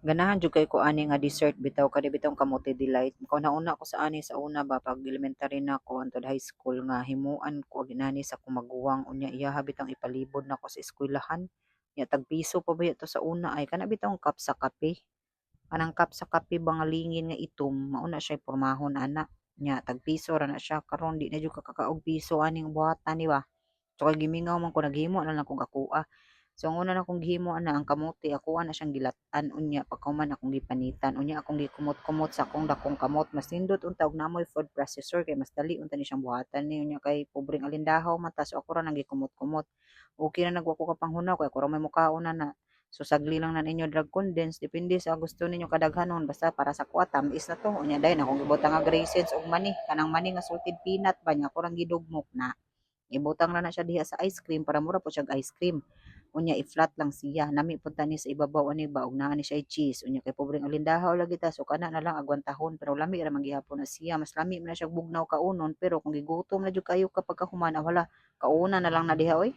Ganahan jud kay ko ani nga dessert bitaw kani bitong kamote delight. Kung nauna ko sa ani sa una ba pag elementary na ko hangtod high school nga himuan ko ginani sa kumaguwang unya iyaha bitang ipalibod na ko sa eskwelahan. Nya tag piso pa ba to sa una ay kana bitong cup sa kape. Kanang cup sa kape ba nga lingin nga itom mao na siya pormahon ana. Nya tag piso ra na siya karon di na jud ka kakaog piso aning buhatan ni ba. So kay gimingaw man ko naghimo na lang kog akoa. So ang una na kong gihimo ana ang kamote akoa na siyang gilat-an unya pagkahuman akong gipanitan unya akong gikumot-kumot sa akong dakong kamot mas nindot unta og namoy food processor kay mas dali unta ni siyang buhatan ni unya kay pobreng alindahaw man ta so ako ra nang gikumot-kumot. Okay na nagwa ko kapanghunaw kay ako ra may mukaon na. So sagli lang na ninyo drug condense depende sa gusto ninyo kadaghanon basta para sa kuha tamis na to unya dai na akong gibutang nga raisins og mani kanang mani nga salted peanut ba nya ako rang gidugmok na ibutang na na siya diha sa ice cream para mura po siya ice cream. Unya i-flat lang siya. Nami punta ni sa ibabaw ani ba og naa ni siya cheese. Unya kay pobreng alindahaw lagi ta so kana na lang agwantahon pero lami ra man gihapon na siya. Mas lami man na siya bugnaw kaunon pero kung gigutom na jud kayo kapag kahuman wala kauna na lang na diha oy.